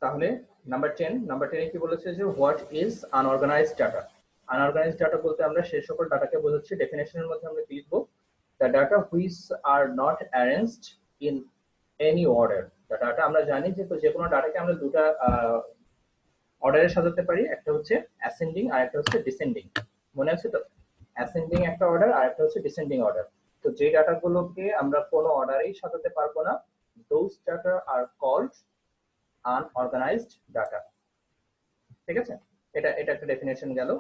তাহলে নাম্বার 10 কি বলেছে যে what is unorganised data. Unorganised data বলতে আমরা সেই সকল ডাটাকে বোঝাচ্ছি। ডেফিনেশনের মধ্যে আমরা কি লিখবো, the data which are not arranged in any order. The data আমরা জানি যে যে কোনো ডাটাকে আমরা দুটা অর্ডারে সাজাতে পারি, একটা হচ্ছে অ্যাসেন্ডিং আর একটা হচ্ছে ডিসেন্ডিং। মনে আছে তো, অ্যাসেন্ডিং একটা অর্ডার আর একটা হচ্ছে ডিসেন্ডিং অর্ডার। তো যে ডাটাগুলোকে আমরা কোনো অর্ডারেই সাজাতে পারবো না, those data are called unorganised data. ঠিক আছে, এটা এটা একটা ডেফিনেশন গেল।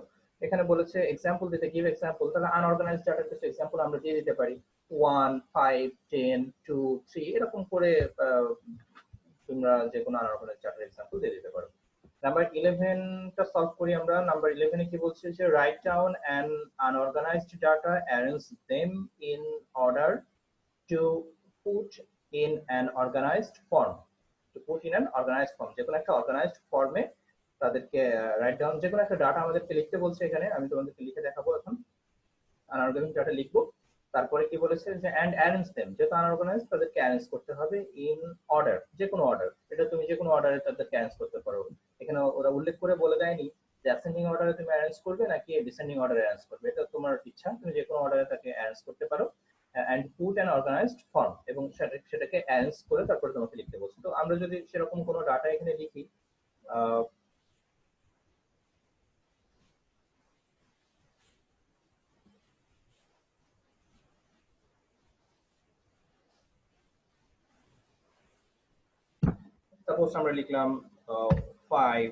এখানে বলেছে এক্সাম্পল দিতে, গিভ এক্সাম্পল। তাহলে আনঅর্গানাইজড ডাটার কিছু এক্সাম্পল আমরা দিয়ে দিতে পারি, 1, 5, 10, 2, 3 এরকম করে তোমরা যে কোনো আনঅর্গানাইজড ডাটার এক্সাম্পল দিয়ে দিতে পারো। নাম্বার 11 টা সলভ করি আমরা। নাম্বার 11 এ কি বলছে যে write down an unorganised data, arrange them in order to put in an organised form. To put in an organised form, যে কোনো একটা অর্গানাইজড ফর্মে তাদেরকে রাইট ডাউন, যে কোনো একটা ডাটা আমাদেরকে লিখতে বলছে। এখানে আমি তোমাদেরকে লিখে দেখাবো। এখন আনঅর্গানাইজড ডাটা লিখবো, তারপরে কি বলেছে যে এন্ড অ্যারেঞ্জ দেম, যেহেতু আনঅর্গানাইজ তাদেরকে অ্যারেঞ্জ করতে হবে ইন অর্ডার, যে কোনো অর্ডার। এটা তুমি যে কোনো অর্ডারে তাদেরকে অ্যারেঞ্জ করতে পারো। এখানে ওরা উল্লেখ করে বলে দেয়নি যে অ্যাসেন্ডিং অর্ডারে তুমি অ্যারেঞ্জ করবে নাকি ডিসেন্ডিং অর্ডারে অ্যারেঞ্জ করবে, এটা তোমার ইচ্ছা, তুমি যে কোনো অর্ডারে তাকে অ্যারেঞ্জ করতে পারো। And put an organised form, এবং সেটাকে অ্যারেঞ্জ করে তারপরে তোমাকে লিখতে বলছে। তো আমরা যদি সেরকম কোনো ডাটা এখানে লিখি, সাপোজ আমরা লিখলাম 5,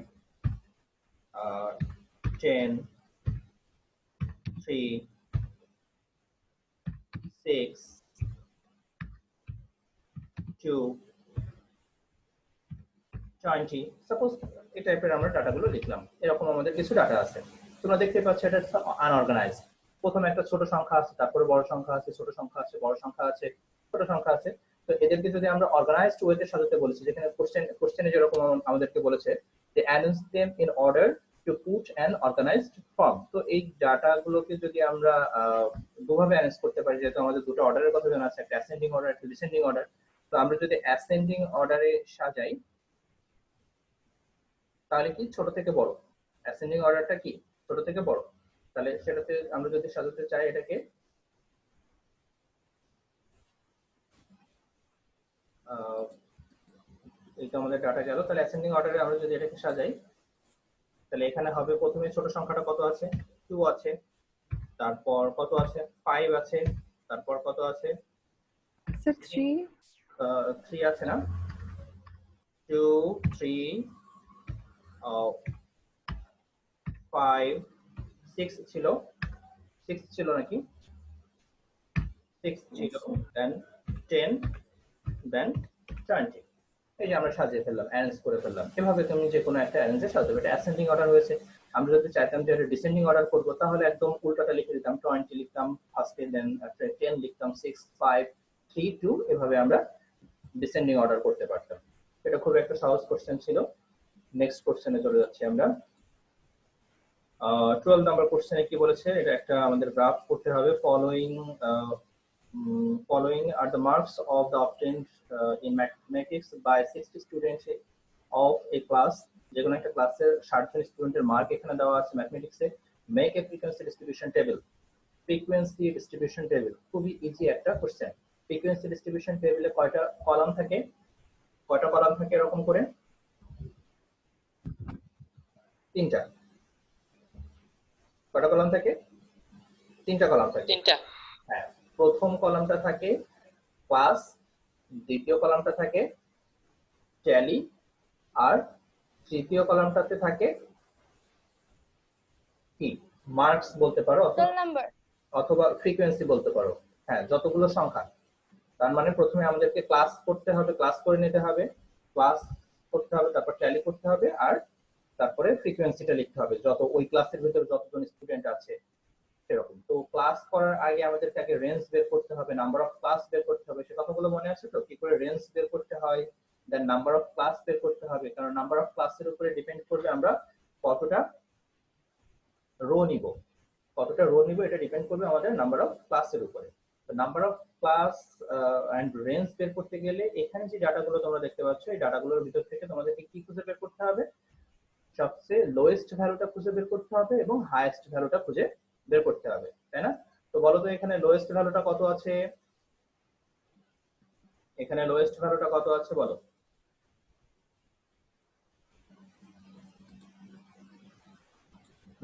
10, 3, 6, 2, 20, সাপোজ এই টাইপের আমরা ডাটাগুলো লিখলাম। এরকম আমাদের কিছু ডাটা আছে, তোমরা দেখতে পাচ্ছ এটা আনঅর্গানাইজ। প্রথমে একটা ছোট সংখ্যা আছে, তারপরে বড় সংখ্যা আছে, ছোট সংখ্যা আছে, বড় সংখ্যা আছে, ছোট সংখ্যা আছে। তো এদেরকে যদি আমরা অর্গানাইজড ওয়েতে সাজাতে বলেছি, যেখানে কোশ্চেনে যেরকম আমাদেরকে বলেছে যে arrange them in order to put an organised form. তো এই ডাটাগুলোকে যদি আমরা দুভাবে অ্যারেঞ্জ করতে পারি, যেহেতু আমাদের দুটো অর্ডারের কথা জানা আছে, একটা অ্যাসেন্ডিং অর্ডার, একটা ডিসেন্ডিং অর্ডার। তো আমরা যদি অ্যাসেন্ডিং অর্ডারে সাজাই, তাহলে কি ছোট থেকে বড়, অ্যাসেন্ডিং অর্ডারটা কি ছোট থেকে বড়, তাহলে সেটাতে আমরা যদি সাজাতে চাই এটাকে, এইটা আমাদের ডাটা গেল। তাহলে অ্যাসেন্ডিং অর্ডারে আমরা যদি এটাকে সাজাই, তাহলে এখানে হবে প্রথমে ছোট সংখ্যাটা কত আছে, 2 আছে, তারপর কত আছে, 5 আছে, তারপর কত আছে, 3 আছে না, 2, 3, 5, 6 ছিল, 6 ছিল নাকি, 6 ছিল, দেন 10, দেন 20। এই যে আমরা সাজিয়ে ফেললাম, অ্যারেঞ্জ করে ফেললাম। এভাবে তুমি যে কোনো একটা অ্যারেঞ্জে সাজাবে। এটা অ্যাসেন্ডিং অর্ডার হয়েছে। আমরা যদি চাইতাম যে এটা ডিসেন্ডিং অর্ডার করব, তাহলে একদম উল্টাটা লিখে দিতাম, 20 লিখতাম ফার্স্টে, দেন 10 লিখতাম, 6, 5, 3, 2, এভাবে আমরা ডিসেন্ডিং অর্ডার করতে পারতাম। এটা খুব একটা সহজ কোশ্চেন ছিল। নেক্সট কোশ্চেনে চলে যাচ্ছি আমরা। 12 নাম্বার কোশ্চেনে কি বলেছে, এটা একটা আমাদের গ্রাফ করতে হবে। Following are the marks of the obtained in mathematics by 60 students of a class। যে কোনো একটা ক্লাসের 60 জন স্টুডেন্টের মার্ক এখানে দেওয়া আছে ম্যাথমেটিক্সে। Make a frequency distribution table. Frequency distribution table খুবই ইজি একটা কোশ্চেন। ফ্রিকোয়েন্সি ডিস্ট্রিবিউশন টেবিলে কয়টা কলাম থাকে, এরকম করে 3টা। কয়টা কলাম থাকে, 3টা কলাম থাকে। 3টা। হ্যাঁ, প্রথম কলামটা থাকে ক্লাস, দ্বিতীয় কলামটা থাকে ট্যালি, আর তৃতীয় কলামটাতে থাকে কি, মার্কস বলতে পারো, অথবা ফ্রিকোয়েন্সি বলতে পারো। হ্যাঁ, যতগুলো সংখ্যা। তার মানে প্রথমে আমাদেরকে ক্লাস করতে হবে, ক্লাস করে নিতে হবে, ক্লাস করতে হবে, তারপর ট্যালি করতে হবে, আর তারপরে ফ্রিকোয়েন্সিটা লিখতে হবে, যত ওই ক্লাসের ভিতরে যতজন স্টুডেন্ট আছে সেরকম। তো ক্লাস করার আগে আমাদেরকে আগে রেঞ্জ বের করতে হবে, নাম্বার অফ ক্লাস বের করতে হবে। সে কথাগুলো মনে আছে তো, কি করে রেঞ্জ বের করতে হয়, দেন নাম্বার অফ ক্লাস বের করতে হবে, কারণ নাম্বার অফ ক্লাসের উপরে ডিপেন্ড করবে আমরা কতটা রো নিব, এটা ডিপেন্ড করবে আমাদের নাম্বার অফ ক্লাসের উপরে। Number of class and range বের করতে গেলে এখানে যে ডাটাগুলো তোমরা দেখতে পাচ্ছ এই ডাটাগুলোর ভিতর থেকে তোমাদেরকে কি খুঁজে বের করতে হবে, সবচেয়ে লোয়েস্ট ভ্যালুটা খুঁজে বের করতে হবে এবং হাইয়েস্ট ভ্যালুটা খুঁজে বের করতে হবে, তাই না? তো বলো তো এখানে লোয়েস্ট ভ্যালুটা কত আছে, এখানে লোয়েস্ট ভ্যালুটা কত আছে বলো।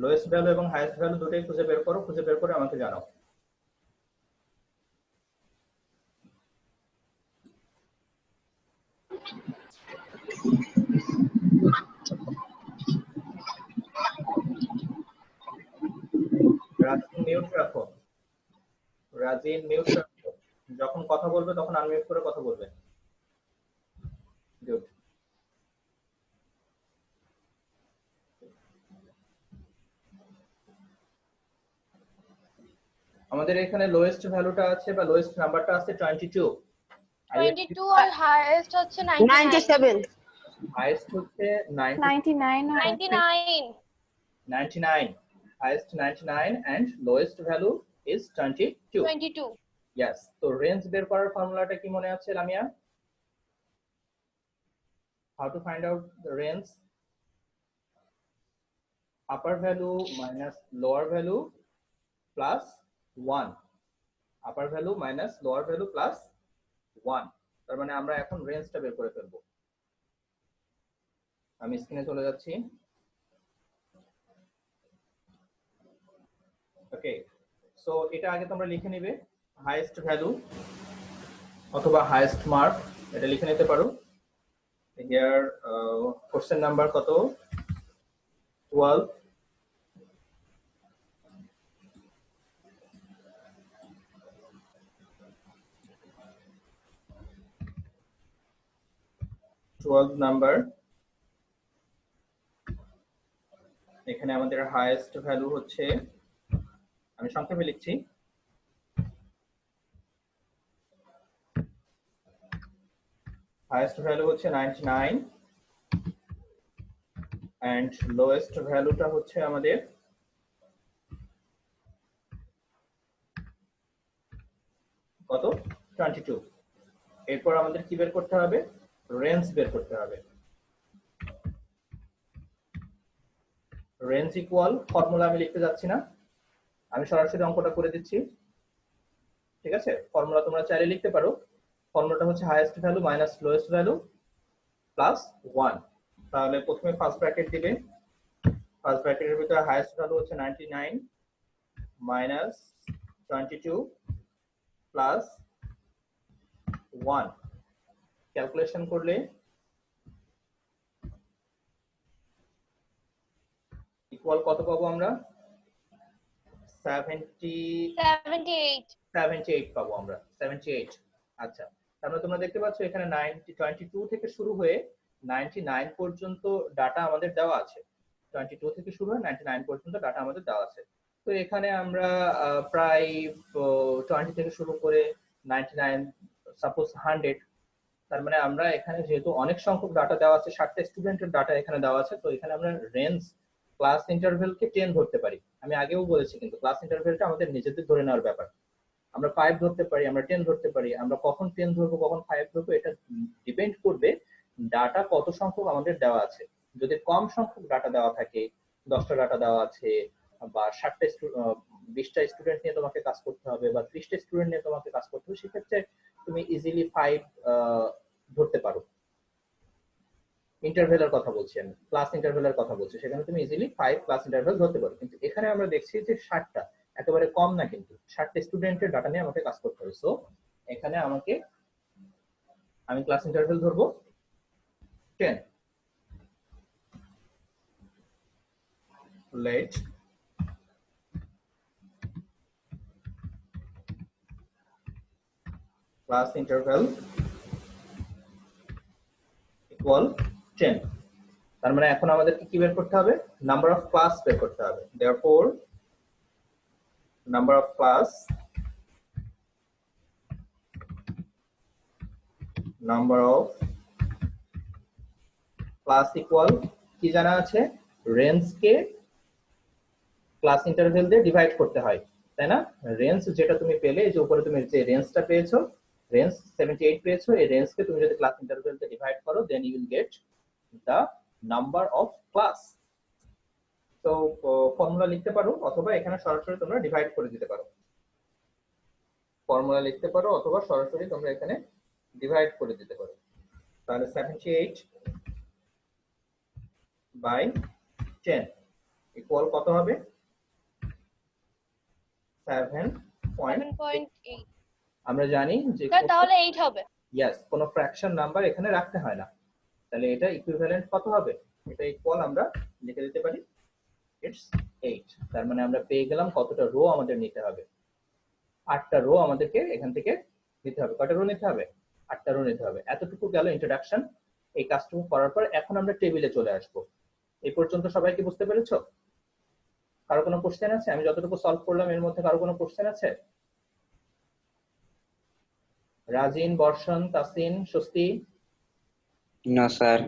লোয়েস্ট ভ্যালু এবং হাইয়েস্ট ভ্যালু দুটোই খুঁজে বের করো, খুঁজে বের করে আমাকে জানাও। রাজিন মিউট রাখো, রাজিন মিউট রাখো, যখন কথা বলবে তখন আনমিউট করে কথা বলবে। গুড। আমাদের এখানে লোয়েস্ট ভ্যালুটা আছে বা লোয়েস্ট নাম্বারটা আছে 22। 22 আর হাইয়েস্ট হচ্ছে 97 হাইয়েস্ট হচ্ছে 99 99 99, highest 99 and lowest value is 22. 22 Yes, তো রেঞ্জ বের করার ফর্মুলাটা কি মনে আছে Lamia? How to find out the range? Upper value minus lower value plus 1. Upper value minus lower value plus 1. তার মানে আমরা এখন রেঞ্জটা বের করে ফেলবো। আমি স্ক্রিনে চলে যাচ্ছি। ওকে, সো এটা আগে তোমরা লিখে নিবে, হাইয়েস্ট ভ্যালু অথবা হাইয়েস্ট মার্ক এটা লিখে নিতে পারো। হিয়ার কোশ্চেন নাম্বার কত, 12। নাম্বার, এখানে আমাদের হাইয়েস্ট ভ্যালু হচ্ছে, আমি সংক্ষেপে লিখছি, হাইয়েস্ট ভ্যালু হচ্ছে 99 এন্ড লোয়েস্ট ভ্যালুটা হচ্ছে আমাদের কত, 22। এরপর আমাদের কি বের করতে হবে, রেঞ্জ বের করতে হবে। রেঞ্জ ইকুয়াল, ফর্মুলা আমি লিখতে যাচ্ছি না, আমি সরাসরি অঙ্কটা করে দিচ্ছি, ঠিক আছে? ফর্মুলা তোমরা চাইলে লিখতে পারো। ফর্মুলাটা হচ্ছে highest value minus lowest value plus 1। তাহলে প্রথমে ফার্স্ট ব্র্যাকেট দিবে, ফার্স্ট ব্র্যাকেটের ভিতরে হাইয়েস্ট ভ্যালু হচ্ছে 99 মাইনাস 22 প্লাস 1। ক্যালকুলেশন করলে ইকুয়াল কত পাবো আমরা, 78 পাবো আমরা, 78। আচ্ছা, তারপরে তোমরা দেখতে পাচ্ছ এখানে 22 থেকে শুরু হয়ে 99 পর্যন্ত ডাটা আমাদের দেওয়া আছে। 22 থেকে শুরু হয়ে 99 পর্যন্ত ডাটা আমাদের দেওয়া আছে। তো এখানে আমরা প্রায় 20 থেকে শুরু করে 99 সাপোজ 100, তার মানে আমরা এখানে যেহেতু অনেক সংখ্যক ডাটা দেওয়া আছে, 60টা স্টুডেন্টের ডাটা এখানে দেওয়া আছে, তো এখানে আমরা রেঞ্জ ক্লাস ইন্টারভ্যালকে 10 ধরতে পারি। আমি আগেও বলেছি কিন্তু ক্লাস ইন্টারভ্যালটা আমাদের নিজেদের ধরে নেওয়ার ব্যাপার। আমরা 5 ধরতে পারি, আমরা 10 ধরতে পারি, আমরা কখন 10 ধরবো কখন 5 ধরবো এটা ডিপেন্ড করবে ডাটা কত সংখ্যক আমাদের দেওয়া আছে। যদি কম সংখ্যক ডাটা দেওয়া থাকে, 10টা ডাটা দেওয়া আছে বা 20টা স্টুডেন্ট নিয়ে তোমাকে কাজ করতে হবে বা 30টা স্টুডেন্ট নিয়ে তোমাকে কাজ করতে হবে, সেক্ষেত্রে তুমি ইজিলি 5 ধরতে পারো। ইন্টারভ্যালের কথা বলছি আমি, ক্লাস ইন্টারভ্যালের কথা বলছি, সেখানে তুমি ইজিলি 5 ক্লাস ইন্টারভ্যাল ধরতে পারো। কিন্তু এখানে আমরা দেখছি যে 60টা একেবারে কম না, কিন্তু 60টা স্টুডেন্টের ডাটা নিয়ে আমাকে কাজ করতে হবে। সো এখানে আমি ক্লাস ইন্টারভ্যাল ধরবো 10। Let class interval equal 10। তার মানে এখন আমাদেরকে কি বের করতে হবে, নাম্বার অফ ক্লাস বের করতে হবে। Therefore number of class, number of class equal, কি জানা আছে, রেঞ্জ কে ক্লাস ইন্টারভ্যাল দিয়ে ডিভাইড করতে হয়। তাই না? রেঞ্জ যেটা তুমি পেলে, এই যে উপরে তুমি যে রেঞ্জটা পেয়েছো, রেঞ্জ 78 পেয়েছো, এই রেঞ্জকে তুমি যদি ক্লাস ইন্টারভ্যালতে ডিভাইড করো, then you will get the number of class. তো ফর্মুলা লিখতে পারো, অথবা এখানে সরাসরি তোমরা ডিভাইড করে দিতে পারো। ফর্মুলা লিখতে পারো অথবা সরাসরি তোমরা এখানে ডিভাইড করে দিতে পারো। তাহলে 78 বাই 10 ইকুয়াল কত হবে? 7.8। 7.8 আমরা জানি যে স্যার তাহলে 8 হবে। ইয়েস, কোনো ফ্র্যাকশন নাম্বার এখানে রাখতে হয় না। তাহলে এটা ইকুইভ্যালেন্ট কত হবে? এটা ইকুয়াল আমরা লিখে দিতে পারি ইটস 8। তার মানে আমরা পেয়ে গেলাম কতটা রো আমাদের নিতে হবে। 8টা রো আমাদেরকে এখান থেকে নিতে হবে। কয়টা রো নিতে হবে? 8টা রো নিতে হবে। এতটুকু গেল ইন্ট্রোডাকশন। এই কাজটুকু করার পর এখন আমরা টেবিলে চলে আসব। এই পর্যন্ত সবাই কি বুঝতে পেরেছো? কারো কোনো কোশ্চেন আছে? আমি যতটুকু সলভ করলাম এর মধ্যে কারো কোনো কোশ্চেন আছে? রাজিন, বর্ষণ, তাসিন, স্বস্তি? না স্যার।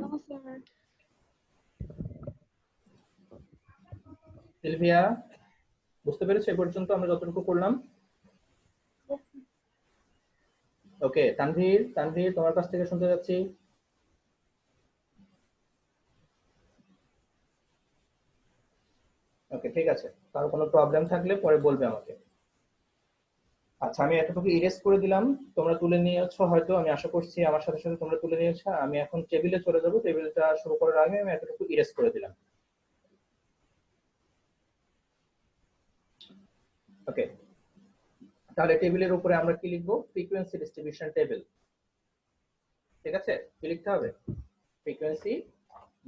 সিলভিয়া, বুঝতে পেরেছো এই পর্যন্ত আমরা যতটুকু করলাম? ওকে, তানভীর, তানভীর তোমার কাছ থেকে শুনতে যাচ্ছি। ওকে, ঠিক আছে। কারো কোনো প্রবলেম থাকলে পরে বলবে আমাকে। আচ্ছা, আমি এতটুকু ইরেজ করে দিলাম, তোমরা তুলে নিয়েছো হয়তো, আমি আশা করছি আমার সাথে সাথে তোমরা তুলে নিয়েছো। আমি এখন টেবিলে চলে যাব, টেবিলটা শুরু করার আগে আমি এতটুকু ইরেজ করে দিলাম। ওকে, তাহলে টেবিলের উপরে আমরা কি লিখবো? Frequency distribution table. ঠিক আছে, কি লিখতে হবে? ফ্রিকোয়েন্সি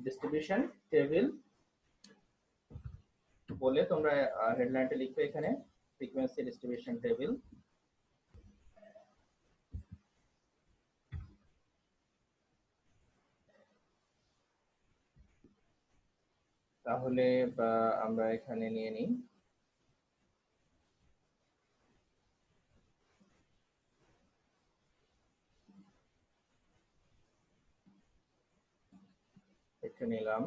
ডিস্ট্রিবিউশন টেবিল বলে তোমরা হেডলাইনটা লিখবে এখানে, ফ্রিকোয়েন্সি ডিস্ট্রিবিউশন টেবিল। তাহলে আমরা এখানে নিয়ে নিই একটু নিলাম।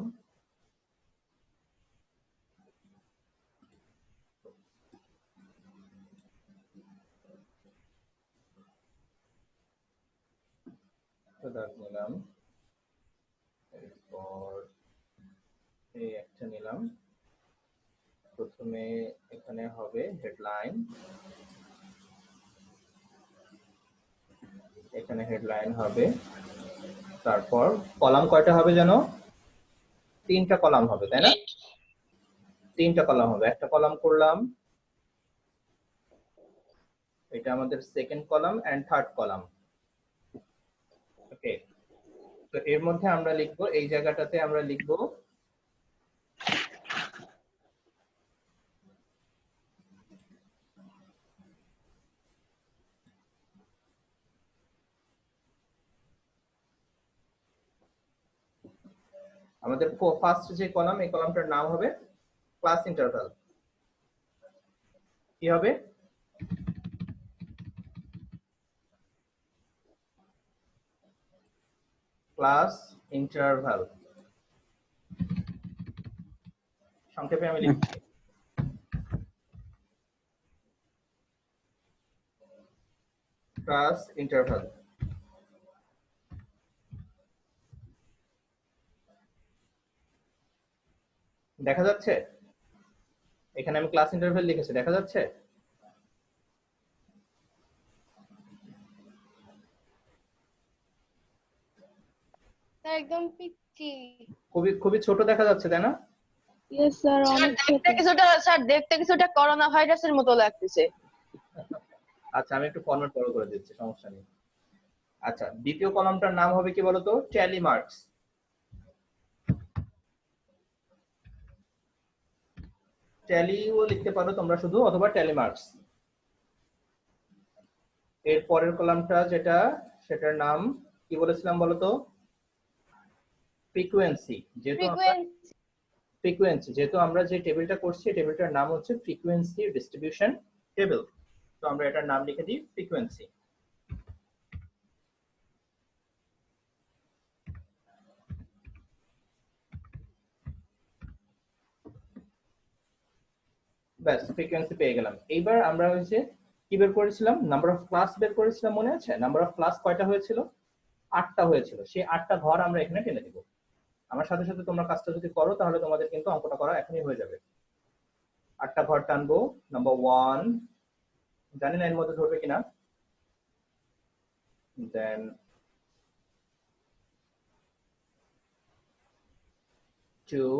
নিলাম, এরপর এই একটা নিলাম। প্রথমে এখানে হবে হেডলাইন, এখানে হেডলাইন হবে। তারপর কলাম কয়টা হবে জানো? 3টা কলাম হবে, তাই না? 3টা কলাম হবে। একটা কলাম করলাম, এটা আমাদের second column and third column. Okay, তো এর মধ্যে আমরা লিখবো, এই জায়গাটাতে আমরা লিখবো আমাদের ফার্স্ট যে কলাম, এই কলামটার নাম হবে ক্লাস ইন্টারভাল। কি হবে? Class interval. সংক্ষেপে আমি লিখছি ক্লাস ইন্টারভাল। দেখা যাচ্ছে? এখানে আমি ক্লাস ইন্টারভাল লিখেছি, দেখা যাচ্ছে? একদম পিচ্চি। খুবই খুবই ছোট দেখা যাচ্ছে, তাই না? ইয়েস স্যার, অনেক ছোট। দেখতে কিছুটা করোনা ভাইরাসের মতো লাগতেছে। আচ্ছা, আমি একটু ফরম্যাট বড় করে দিচ্ছি, সমস্যা নেই। আচ্ছা, দ্বিতীয় কলামটার নাম হবে কি বলতো? Tally marks. ট্যালিও লিখতে পারো তোমরা শুধু, অথবা ট্যালি মার্কস। এর পরের কলামটা যেটা, সেটার নাম কি বলেছিলাম বলতো? ফ্রিকোয়েন্সি। যেহেতু আমরা যে টেবিলটা করছি, টেবিলটার নাম হচ্ছে ফ্রিকোয়েন্সি ডিস্ট্রিবিউশন টেবিল, তো আমরা এটার নাম লিখে দিই ফ্রিকোয়েন্সি। ব্যাস ফ্রিকোয়েন্সি পেয়ে গেলাম। এইবার আমরা হচ্ছে কি বের করেছিলাম, নাম্বার অফ ক্লাস বের করেছিলাম, মনে আছে? নাম্বার অফ ক্লাস কয়টা হয়েছিল? 8টা হয়েছিল। সেই 8টা ঘর আমরা এখানে টেনে দিব। আমার সাথে সাথে তোমরা কাজটা যদি করো তাহলে তোমাদের কিন্তু অঙ্কটা করা এখনই হয়ে যাবে। 8টা ঘর টানবো। নাম্বার 1, জানি না এর মধ্যে ধরবে কিনা। দেন 2,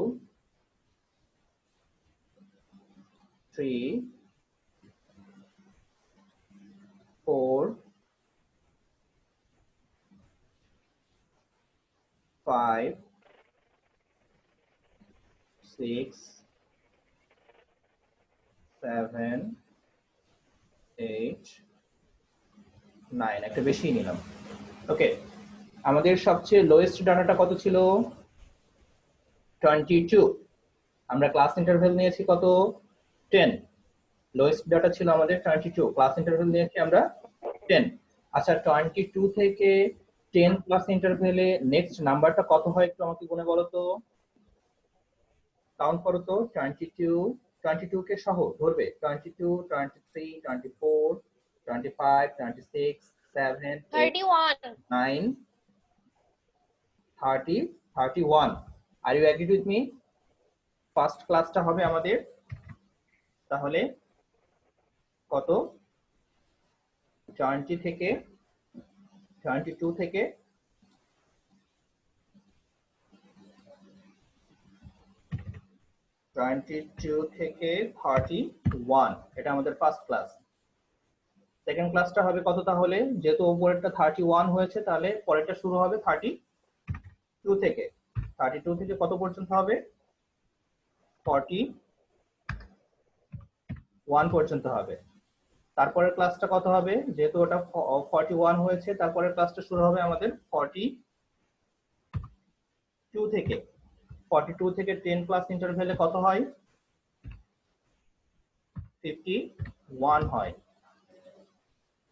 3, 4, 5, 6, 7, 8, 9, একটা বেশি নিলাম। ওকে, আমাদের সবচেয়ে লোয়েস্ট ডাটাটা কত ছিল? 22। আমরা ক্লাস ইন্টারভ্যাল নিয়েছি কত? 10। লোয়েস্ট ডাটা ছিল আমাদের 22, ক্লাস ইন্টারভ্যাল নিয়েছি আমরা 10। আচ্ছা, 22 থেকে 10 ক্লাস ইন্টারভ্যালে নেক্সট নাম্বারটা কত হয় একটু আমাকে গুনে বলো তো। কাউন্ট করো তো। 22 কে সহ ধরবে। 22, 23, 24, 25, 26, 7, 8, 31 9, 30, 31। Are you agree with me? First ক্লাসটা হবে আমাদের তাহলে কত? 22 থেকে 32 থেকে 31, এটা আমাদের ফার্স্ট ক্লাস। সেকেন্ড ক্লাসটা হবে কত তাহলে? যেহেতু উপরেরটা 31 হয়েছে তাহলে পরেরটা শুরু হবে 32 থেকে। 32 থেকে কত পর্যন্ত হবে? 41 পর্যন্ত হবে। তারপরের ক্লাসটা কত হবে? যেহেতু ওটা 41 হয়েছে, তারপরের ক্লাসটা শুরু হবে আমাদের 42 থেকে। 42 থেকে 10 ক্লাস ইন্টারভ্যালে কত হয়? 51 হয়।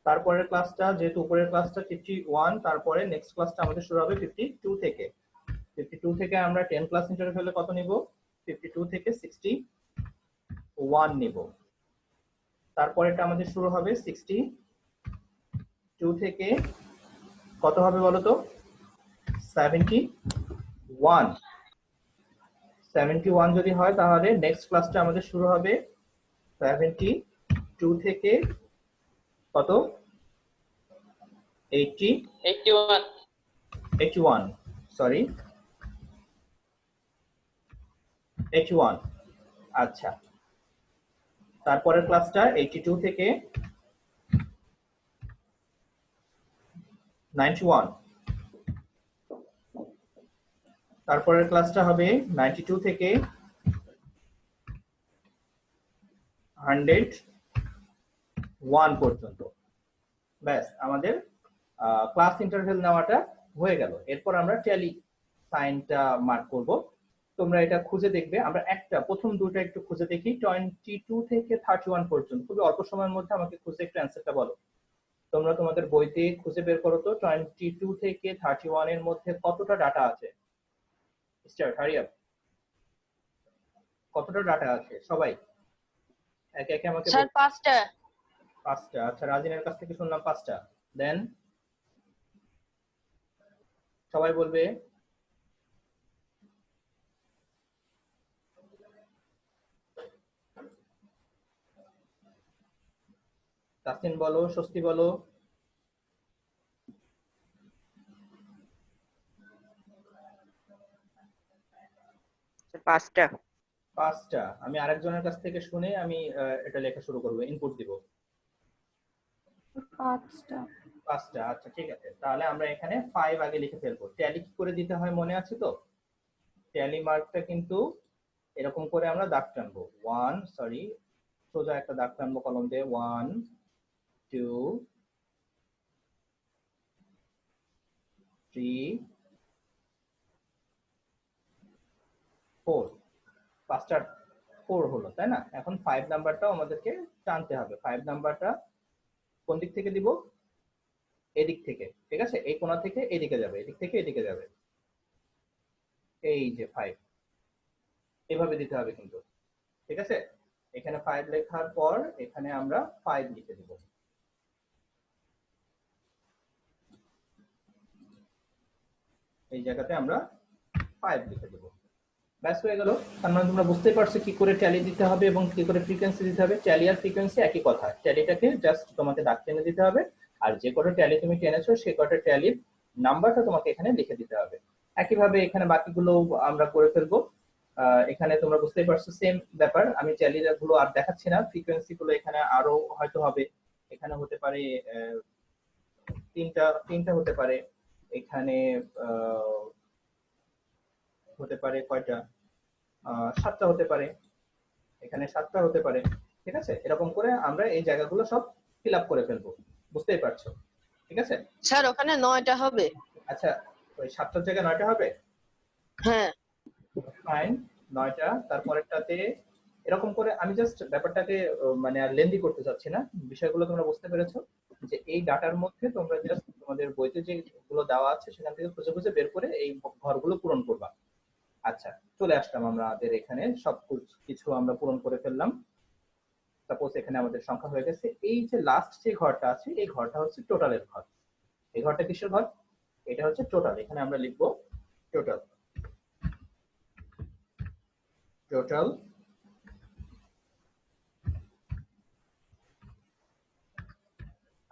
তারপরের ক্লাসটা, যেহেতু উপরের ক্লাসটা 51, তারপরে নেক্সট ক্লাসটা আমাদের শুরু হবে 52 থেকে। 52 থেকে আমরা 10 ক্লাস ইন্টারভ্যালে কত নিব? 52 থেকে 61 নিব। তারপরেটা আমাদের শুরু হবে 62 থেকে কত হবে বলো তো? 71। 71 যদি হয় তাহলে নেক্সট ক্লাসটা আমাদের শুরু হবে 72 থেকে কত? 81, সরি 81। আচ্ছা, তারপরের ক্লাসটা 82 থেকে 91। তারপরের ক্লাসটা হবে 92 থেকে 101 পর্যন্ত। ব্যাস, আমাদের ক্লাস ইন্টারভ্যাল নেওয়াটা হয়ে গেল। এরপর আমরা ট্যালি সাইনটা মার্ক করব। তোমরা এটা খুঁজে দেখবে। আমরা একটা প্রথম দুটো একটু খুঁজে দেখি। 22 থেকে 31 পর্যন্ত, খুবই অল্প সময়ের মধ্যে আমাকে খুঁজে একটু অ্যান্সারটা বলো। তোমরা তোমাদের বইতে খুঁজে বের করো তো 22 থেকে 31 এর মধ্যে কতটা ডাটা আছে। Start, hurry up. কতটা ডাটা আছে সবাই একে একে আমাকে স্যার 5টা। 5টা। আচ্ছা, রাজিনের কাছ থেকে শুনলাম 5টা। দেন সবাই বলবে। তাসিন বলো, স্বস্তি বলো। 5টা। 5টা। আমি আরেকজনের কাছ থেকে শুনে আমি এটা লেখা শুরু করবো, ইনপুট দিব। 5টা। 5টা। আচ্ছা ঠিক আছে, তাহলে আমরা এখানে 5 আগে লিখে ফেলবো। ট্যালি কি করে দিতে হয় মনে আছে তো? ট্যালি মার্কটা কিন্তু এরকম করে আমরা দাগ টানবো। 1, সরি, সোজা একটা দাগ টানবো কলম দিয়ে। 1, 2, 3, 4। 5টা 4 হলো, তাই না? এখন 5 নাম্বারটাও আমাদেরকে টানতে হবে। 5 নাম্বারটা কোন দিক থেকে দিব? এদিক থেকে। ঠিক আছে, এই কোণা থেকে এদিকে যাবে, এদিক থেকে এদিকে যাবে। এই যে 5, এভাবে দিতে হবে কিন্তু। ঠিক আছে, এখানে 5 লেখার পর এখানে আমরা 5 লিখে দেব। এই জায়গাতে আমরা 5 লিখে দেব। ব্যাস হয়ে গেল। তার মানে তোমরা বুঝতেই পারছো কি করে ট্যালি দিতে হবে এবং কি করে ফ্রিকোয়েন্সি দিতে হবে। ট্যালি আর ফ্রিকোয়েন্সি একই কথা। ট্যালিটাকে জাস্ট তোমাকে দাগ টেনে দিতে হবে, আর যে কটা ট্যালি তুমি টেনেছো সেই কটা ট্যালির নাম্বারটা তোমাকে এখানে লিখে দিতে হবে। একইভাবে এখানে বাকিগুলো আমরা করে ফেলবো। এখানে তোমরা বুঝতেই পারছো সেম ব্যাপার। আমি ট্যালি গুলো আর দেখাচ্ছি না, ফ্রিকোয়েন্সি গুলো এখানে আরো হয়তো হবে। এখানে হতে পারে তিনটা হতে পারে, এখানে হতে পারে কয়টা, 7টা হতে পারে, এখানে 7টা হতে পারে। ঠিক আছে, এরকম করে আমরা এই জায়গাগুলো সব ফিল আপ করে ফেলবো। বুঝতেই পারছো? ঠিক আছে স্যার ওখানে 9টা হবে। আচ্ছা, ওই 7টার জায়গায় 9টা হবে। হ্যাঁ ফাইন, 9টা। তারপরেরটাতে এরকম করে আমি জাস্ট ব্যাপারটাকে মানে আর লেন্দি করতে চাচ্ছি না। বিষয়গুলো তোমরা বুঝতে পেরেছো যে এই ডাটার মধ্যে তোমরা জাস্ট তোমাদের বইতে যেগুলো দেওয়া আছে সেখান থেকে খুঁজে খুঁজে বের করে এই ঘরগুলো পূরণ করবা। আচ্ছা, চলে আসলাম আমাদের এখানে সব কিছু আমরা পূরণ করে ফেললাম। সাপোজ এখানে আমাদের সংখ্যা হয়ে গেছে। এই যে লাস্ট যে ঘরটা আছে এই ঘরটা হচ্ছে টোটালের ঘর। এই ঘরটা কিসের ঘর? এটা হচ্ছে টোটাল। এখানে আমরা লিখবো টোটাল। টোটাল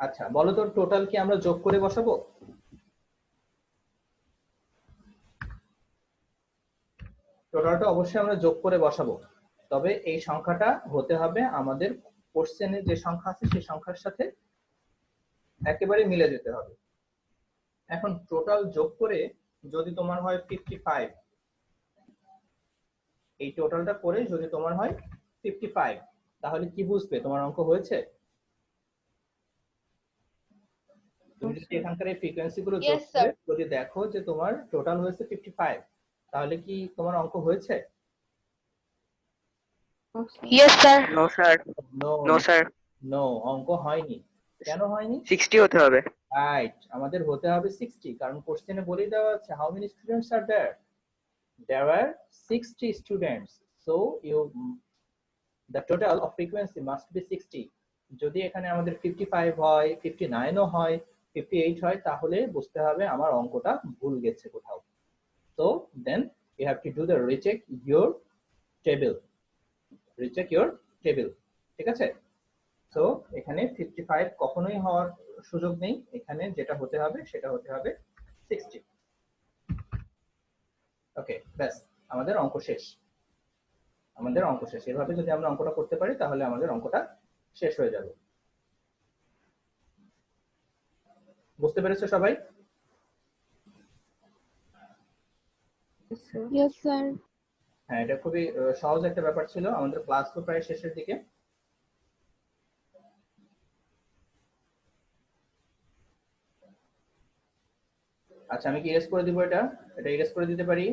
আচ্ছা, বলো তো টোটাল কি আমরা যোগ করে বসাবো? টোটালটা অবশ্যই আমরা যোগ করে বসাবো, তবে এই সংখ্যাটা হতে হবে আমাদের কোশ্চেনে যে সংখ্যা আছে সেই সংখ্যার সাথে একেবারে মিলে যেতে হবে। এখন টোটাল যোগ করে যদি তোমার হয় 55, এই টোটালটা করে যদি তোমার হয় 55, তাহলে কি বুঝবে তোমার অঙ্ক হয়েছে? তুমি যদি এখানকার এই ফ্রিকোয়েন্সি গুলো যোগ Yes, করে sir. যদি দেখো যে তোমার টোটাল হয়েছে 55, তাহলে কি তোমার অঙ্ক হয়েছে? Yes sir. No sir, no, no sir, no, অঙ্ক হয়নি। কেন হয়নি? 60 হতে হবে। রাইট, আমাদের হতে হবে 60, কারণ কোশ্চেনে বলেই দেওয়া আছে how many students are there. There are 60 students, so the total of frequency must be 60. যদি এখানে আমাদের 55 হয়, 59 ও হয়, 58 হয়, তাহলে বুঝতে হবে আমার অঙ্কটা ভুল গেছে কোথাও। So then you have to do the recheck your table. Recheck your table. ঠিক আছে? তো এখানে 55 কখনোই হওয়ার সুযোগ নেই। এখানে যেটা হতে হবে সেটা হতে হবে 60। ওকে, ব্যাস, আমাদের অঙ্ক শেষ। আমাদের অঙ্ক শেষ। এভাবে যদি আমরা অঙ্কটা করতে পারি তাহলে আমাদের অঙ্কটা শেষ হয়ে যাবে। বুঝতে পেরেছো সবাই? Yes, sir. হ্যাঁ, এটা খুবই সহজ একটা ব্যাপার ছিল। আমাদের ক্লাস তো প্রায় শেষের দিকে। আচ্ছা, আমি কি ইরেজ করে দিব? এটা ইরেজ করে দিতে পারি?